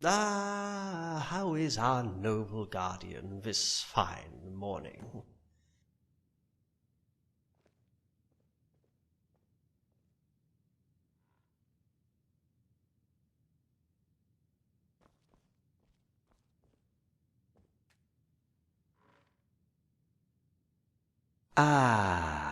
Ah, how is our noble guardian this fine morning? Ah.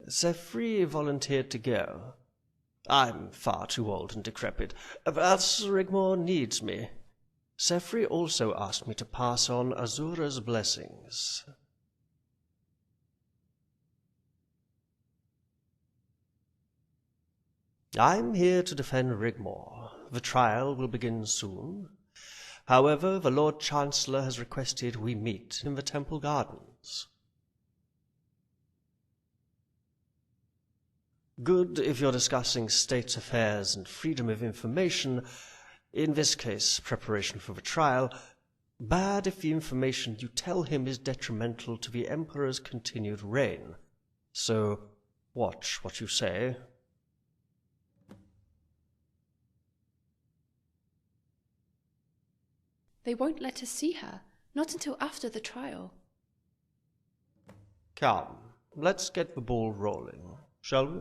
Sefri volunteered to go. I'm far too old and decrepit, but Sir Rigmor needs me. Sefri also asked me to pass on Azura's blessings. I'm here to defend Rigmor. The trial will begin soon. However, the Lord Chancellor has requested we meet in the Temple Gardens. Good if you're discussing state affairs and freedom of information, in this case preparation for the trial. Bad if the information you tell him is detrimental to the Emperor's continued reign. So watch what you say. They won't let us see her, not until after the trial. Come, let's get the ball rolling, shall we?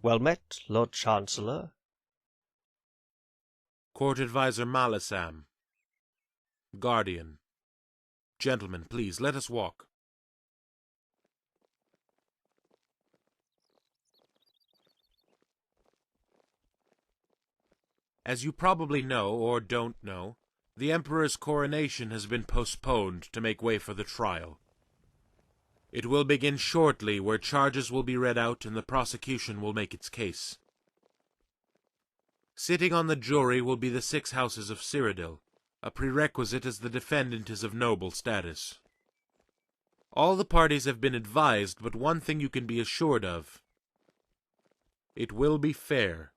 Well met, Lord Chancellor. Court Advisor Malasam. Guardian. Gentlemen, please, let us walk. As you probably know, or don't know, the Emperor's coronation has been postponed to make way for the trial. It will begin shortly, where charges will be read out and the prosecution will make its case. Sitting on the jury will be the 6 houses of Cyrodiil, a prerequisite as the defendant is of noble status. All the parties have been advised, but one thing you can be assured of. It will be fair.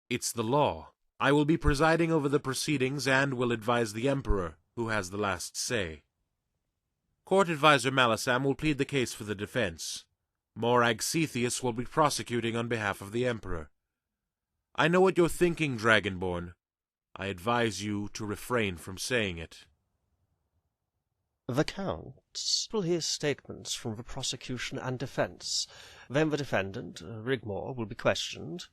It's the law. I will be presiding over the proceedings and will advise the Emperor, who has the last say. Court Advisor Malisam will plead the case for the defense. Morag Cetheus will be prosecuting on behalf of the Emperor. I know what you're thinking, Dragonborn. I advise you to refrain from saying it. The Count will hear statements from the prosecution and defence. Then the defendant, Rigmor, will be questioned.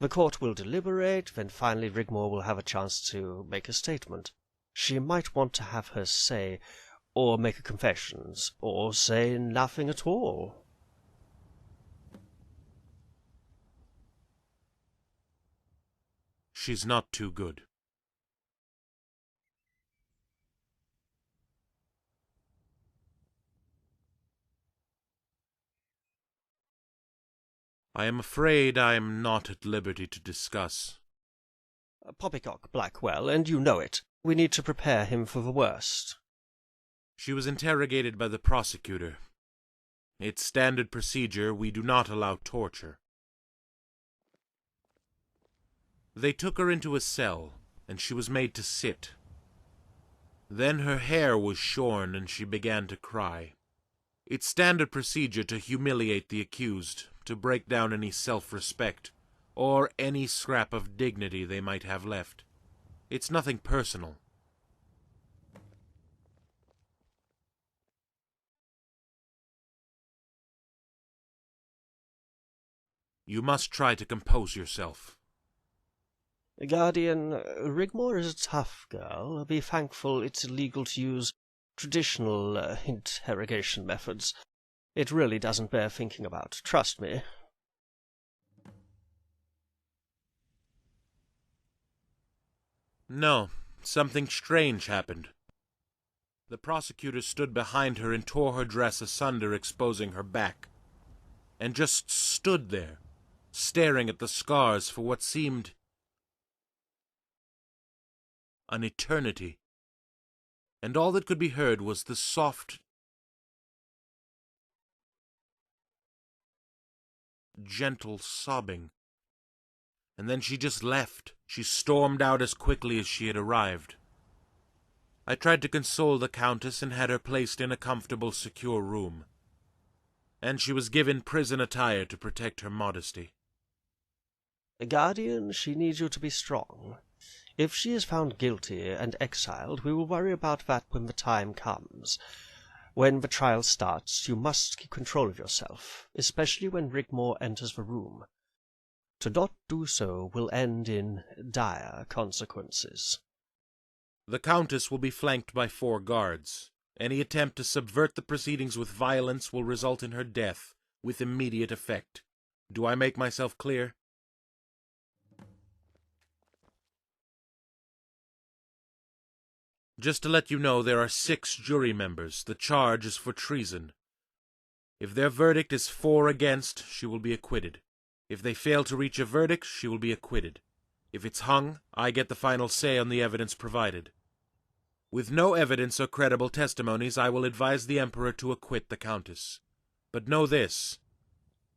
The court will deliberate, then finally Rigmor will have a chance to make a statement. She might want to have her say, or make a confession, or say nothing at all. She's not too good. I am afraid I am not at liberty to discuss. Poppycock Blackwell, and you know it. We need to prepare him for the worst. She was interrogated by the prosecutor. It's standard procedure. We do not allow torture. They took her into a cell, and she was made to sit. Then her hair was shorn, and she began to cry. It's standard procedure to humiliate the accused, to break down any self-respect, or any scrap of dignity they might have left. It's nothing personal. You must try to compose yourself. Guardian, Rigmor is a tough girl. Be thankful it's illegal to use traditional interrogation methods. It really doesn't bear thinking about, trust me. No, something strange happened. The prosecutor stood behind her and tore her dress asunder, exposing her back, and just stood there, staring at the scars for what seemed an eternity. And all that could be heard was the soft, gentle sobbing. And then she just left. She stormed out as quickly as she had arrived. I tried to console the Countess and had her placed in a comfortable, secure room. And she was given prison attire to protect her modesty. Guardian, she needs you to be strong. If she is found guilty and exiled, we will worry about that when the time comes. When the trial starts, you must keep control of yourself, especially when Rigmor enters the room. To not do so will end in dire consequences. The Countess will be flanked by 4 guards. Any attempt to subvert the proceedings with violence will result in her death, with immediate effect. Do I make myself clear? Just to let you know, there are 6 jury members. The charge is for treason. If their verdict is 4 against, she will be acquitted. If they fail to reach a verdict, she will be acquitted. If it's hung, I get the final say on the evidence provided. With no evidence or credible testimonies, I will advise the Emperor to acquit the Countess. But know this: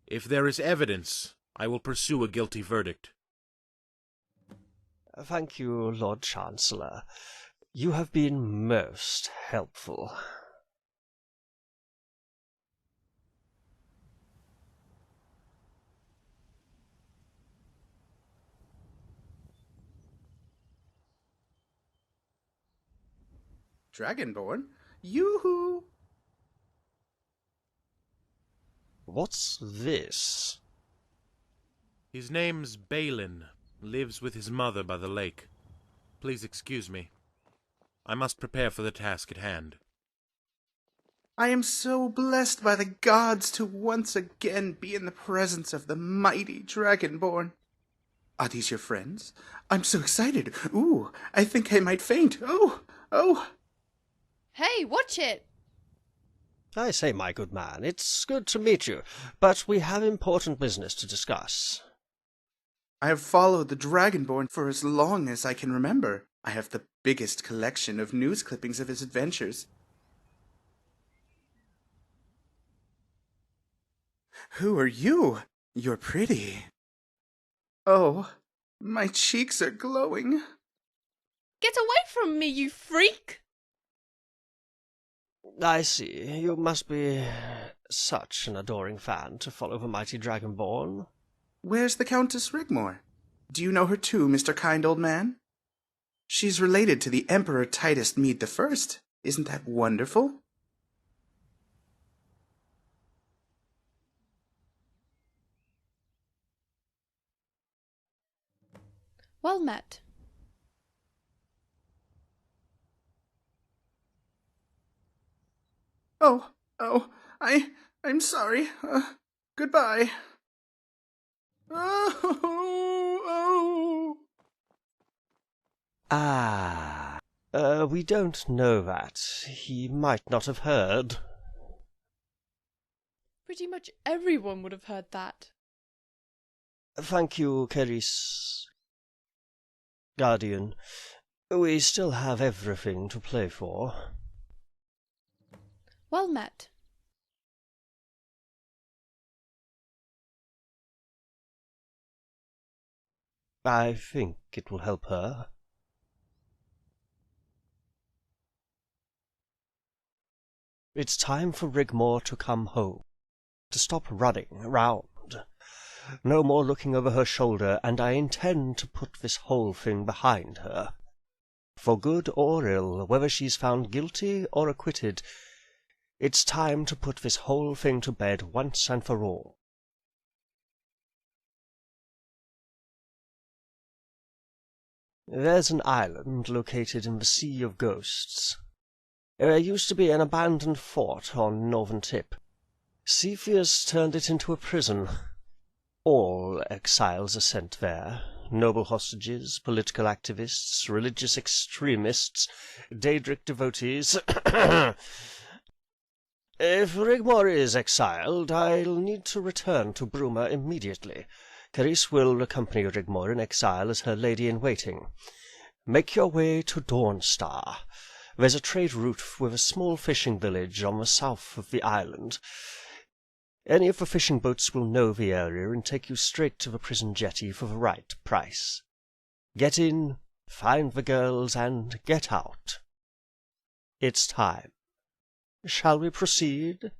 if there is evidence, I will pursue a guilty verdict. Thank you, Lord Chancellor. You have been most helpful. Dragonborn? Yoo-hoo! What's this? His name's Balin. Lives with his mother by the lake. Please excuse me. I must prepare for the task at hand. I am so blessed by the gods to once again be in the presence of the mighty Dragonborn. Are these your friends? I'm so excited. Ooh, I think I might faint. Oh. Hey, watch it! I say, my good man, it's good to meet you, but we have important business to discuss. I have followed the Dragonborn for as long as I can remember. I have the biggest collection of news clippings of his adventures. Who are you? You're pretty. Oh, my cheeks are glowing. Get away from me, you freak! I see. You must be such an adoring fan to follow the mighty Dragonborn. Where's the Countess Rigmore? Do you know her too, Mr. Kind Old Man? She's related to the Emperor Titus Mede I. Isn't that wonderful? Well met. I'm sorry. Goodbye. Oh. We don't know that. He might not have heard. Pretty much everyone would have heard that. Thank you, Keris. Guardian. We still have everything to play for. Well met. I think it will help her. It's time for Rigmore to come home, to stop running around. No more looking over her shoulder, and I intend to put this whole thing behind her. For good or ill, whether she's found guilty or acquitted, it's time to put this whole thing to bed once and for all. There's an island located in the Sea of Ghosts. There used to be an abandoned fort on northern tip. Cepheus turned it into a prison. All exiles are sent there. Noble hostages, political activists, religious extremists, Daedric devotees. If Rigmore is exiled, I'll need to return to Bruma immediately. Keris will accompany Rigmore in exile as her lady-in-waiting. Make your way to Dawnstar. There's a trade route with a small fishing village on the south of the island. Any of the fishing boats will know the area and take you straight to the prison jetty for the right price. Get in, find the girls, and get out. It's time. Shall we proceed?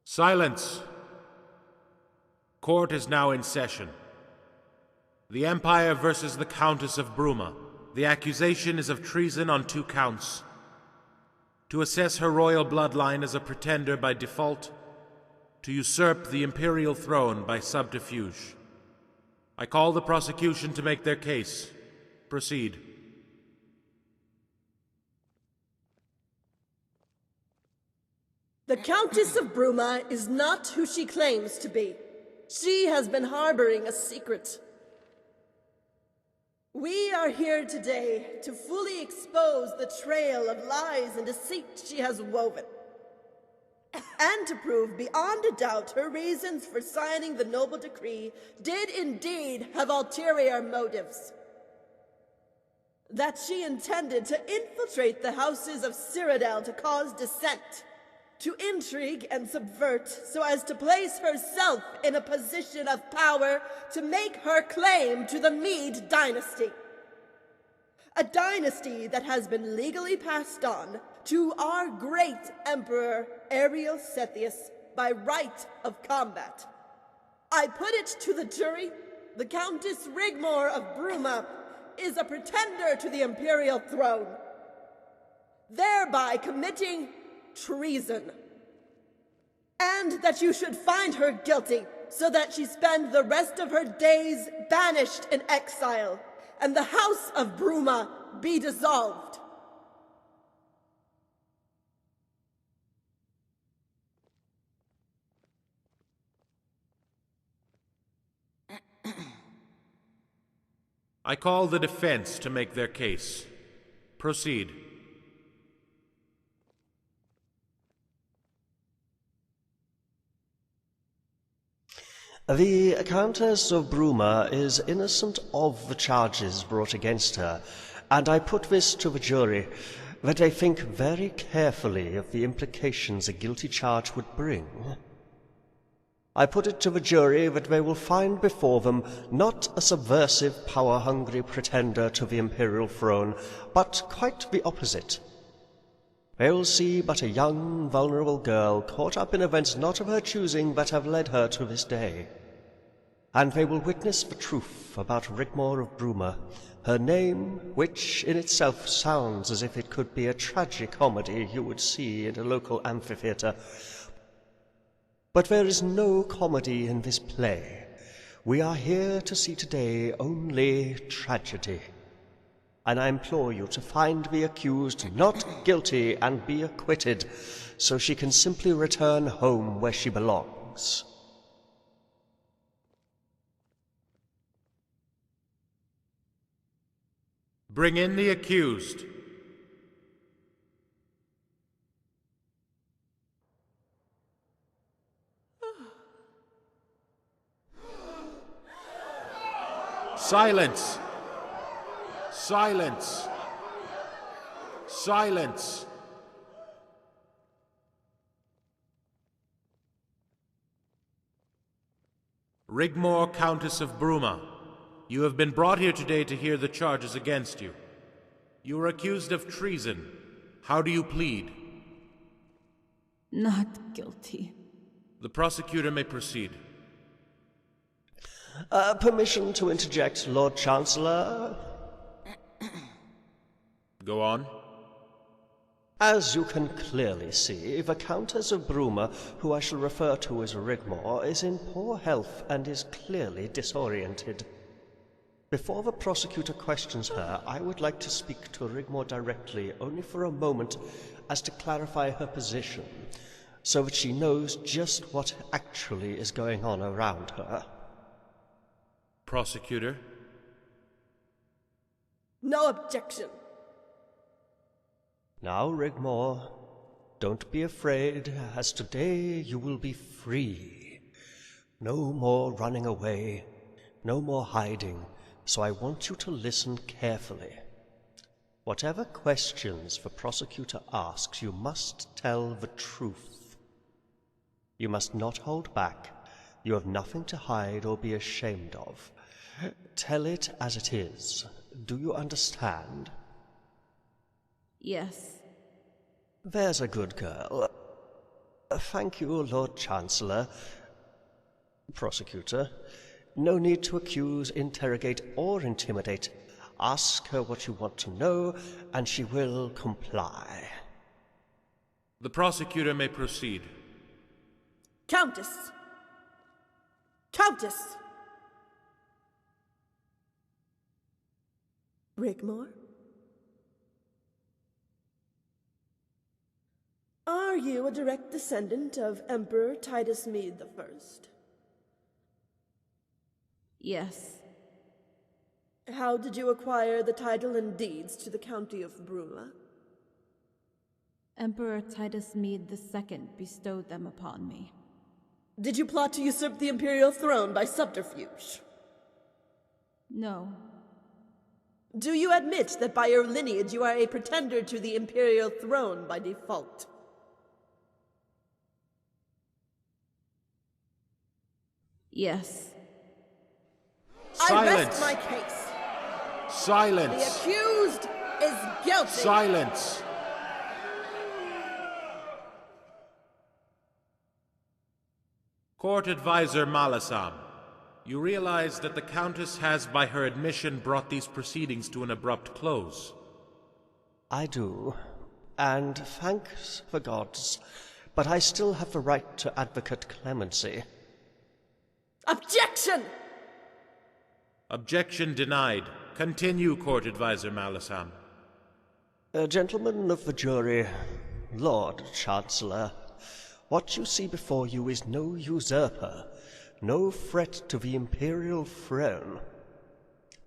Silence! Court is now in session. The Empire versus the Countess of Bruma. The accusation is of treason on 2 counts. To assess her royal bloodline as a pretender by default, to usurp the imperial throne by subterfuge. I call the prosecution to make their case. Proceed. The Countess of Bruma is not who she claims to be. She has been harboring a secret. We are here today to fully expose the trail of lies and deceit she has woven, and to prove beyond a doubt her reasons for signing the noble decree did indeed have ulterior motives. That she intended to infiltrate the houses of Cyrodiil to cause dissent, to intrigue and subvert so as to place herself in a position of power to make her claim to the Mede dynasty. A dynasty that has been legally passed on to our great Emperor Ariel Sethius by right of combat. I put it to the jury, the Countess Rigmor of Bruma is a pretender to the imperial throne, thereby committing treason. And that you should find her guilty, so that she spend the rest of her days banished in exile, and the House of Bruma be dissolved. I call the defense to make their case. Proceed. The Countess of Bruma is innocent of the charges brought against her, and I put this to the jury, that they think very carefully of the implications a guilty charge would bring. I put it to the jury that they will find before them not a subversive, power-hungry pretender to the imperial throne, but quite the opposite. They will see but a young, vulnerable girl caught up in events not of her choosing that have led her to this day. And they will witness the truth about Rigmor of Bruma, her name, which in itself sounds as if it could be a tragic comedy you would see in a local amphitheatre. But there is no comedy in this play. We are here to see today only tragedy. And I implore you to find the accused not guilty and be acquitted, so she can simply return home where she belongs. Bring in the accused. Silence! Silence! Silence! Rigmor, Countess of Bruma, you have been brought here today to hear the charges against you. You are accused of treason. How do you plead? Not guilty. The prosecutor may proceed. Permission to interject, Lord Chancellor? Go on. As you can clearly see, the Countess of Bruma, who I shall refer to as Rigmor, is in poor health and is clearly disoriented. Before the prosecutor questions her, I would like to speak to Rigmor directly, only for a moment, as to clarify her position, so that she knows just what actually is going on around her. Prosecutor? No objection. Now, Rigmor, don't be afraid, as today you will be free. No more running away, no more hiding, so I want you to listen carefully. Whatever questions the prosecutor asks, you must tell the truth. You must not hold back. You have nothing to hide or be ashamed of. Tell it as it is. Do you understand? Yes. There's a good girl. Thank you, Lord Chancellor. Prosecutor, no need to accuse, interrogate, or intimidate. Ask her what you want to know, and she will comply. The prosecutor may proceed. Countess! Countess! Rigmore? Are you a direct descendant of Emperor Titus Mede I? Yes. How did you acquire the title and deeds to the County of Bruma? Emperor Titus Mede II bestowed them upon me. Did you plot to usurp the imperial throne by subterfuge? No. Do you admit that by your lineage you are a pretender to the imperial throne by default? Yes. I Silence! rest my case. The Silence! accused is guilty. Silence! Court Advisor Malasam, you realize that the Countess has, by her admission, brought these proceedings to an abrupt close. I do, and thanks the gods, but I still have the right to advocate clemency. Objection! Objection denied. Continue, Court Advisor Malasam. Gentlemen of the jury, Lord Chancellor, what you see before you is no usurper, no threat to the imperial throne.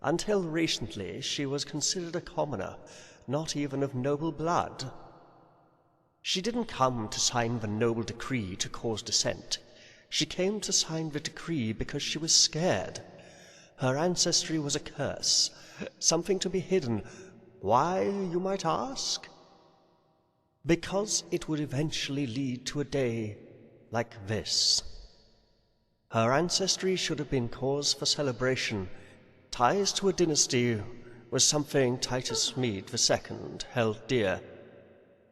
Until recently, she was considered a commoner, not even of noble blood. She didn't come to sign the noble decree to cause dissent. She came to sign the decree because she was scared. Her ancestry was a curse, something to be hidden. Why, you might ask? Because it would eventually lead to a day like this. Her ancestry should have been cause for celebration. Ties to a dynasty was something Titus Mede II held dear.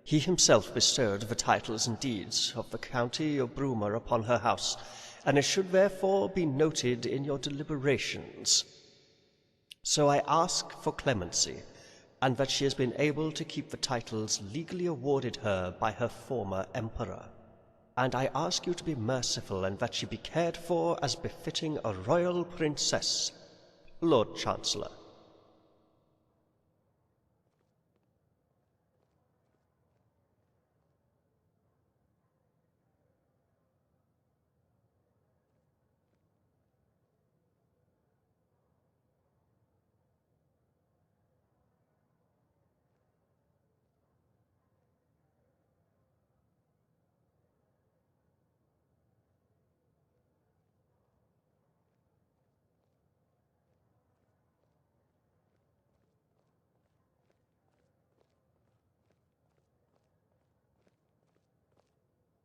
He himself bestowed the titles and deeds of the county of Bruma upon her house, and it should therefore be noted in your deliberations. So I ask for clemency, and that she has been able to keep the titles legally awarded her by her former emperor. And I ask you to be merciful, and that she be cared for as befitting a royal princess. Lord Chancellor.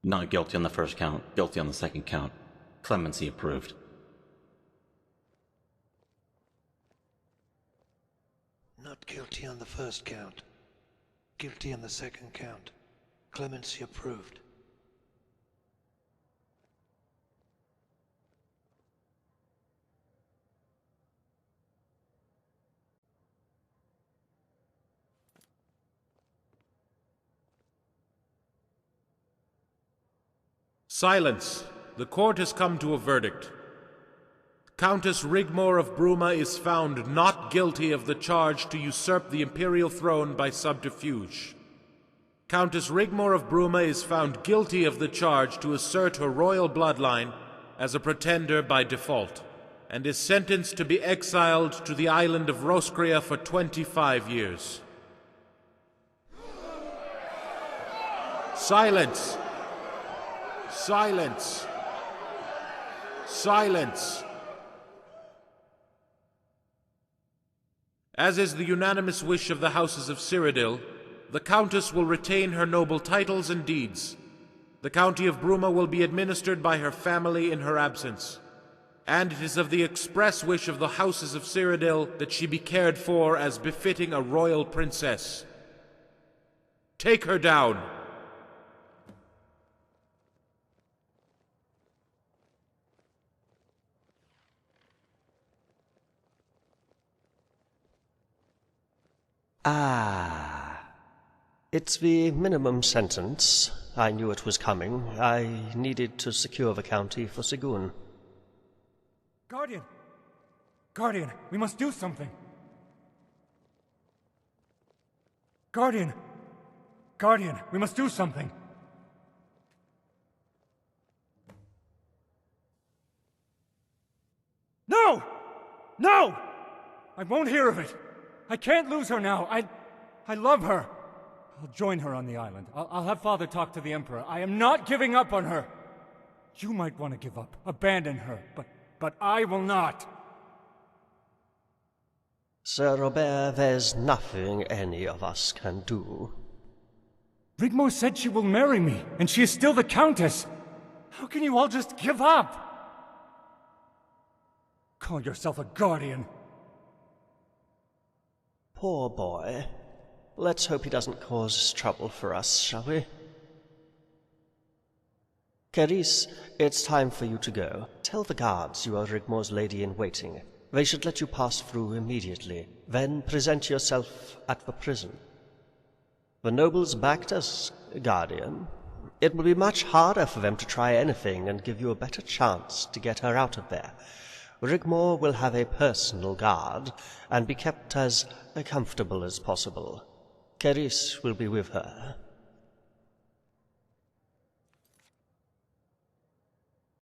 Not guilty on the first count, guilty on the second count. Clemency approved. Not guilty on the first count. Guilty on the second count. Clemency approved. Silence! The court has come to a verdict. Countess Rigmore of Bruma is found not guilty of the charge to usurp the imperial throne by subterfuge. Countess Rigmore of Bruma is found guilty of the charge to assert her royal bloodline as a pretender by default, and is sentenced to be exiled to the island of Roskria for 25 years. Silence! Silence! Silence! As is the unanimous wish of the houses of Cyrodiil, the Countess will retain her noble titles and deeds. The county of Bruma will be administered by her family in her absence. And it is of the express wish of the houses of Cyrodiil that she be cared for as befitting a royal princess. Take her down! Ah. It's the minimum sentence. I knew it was coming. I needed to secure the county for Sigun. Guardian! Guardian, we must do something! Guardian! Guardian, we must do something! No! No! I won't hear of it! I can't lose her now! I love her! I'll join her on the island. I'll have Father talk to the Emperor. I am not giving up on her! You might want to give up, abandon her, but I will not! Sir Robert, there's nothing any of us can do. Rigmor said she will marry me, and she is still the Countess! How can you all just give up? Call yourself a guardian. Poor boy. Let's hope he doesn't cause trouble for us, shall we? Carice, it's time for you to go. Tell the guards you are Rigmor's lady-in-waiting. They should let you pass through immediately. Then present yourself at the prison. The nobles backed us, Guardian. It will be much harder for them to try anything and give you a better chance to get her out of there. Rigmor will have a personal guard and be kept as comfortable as possible. Carice will be with her.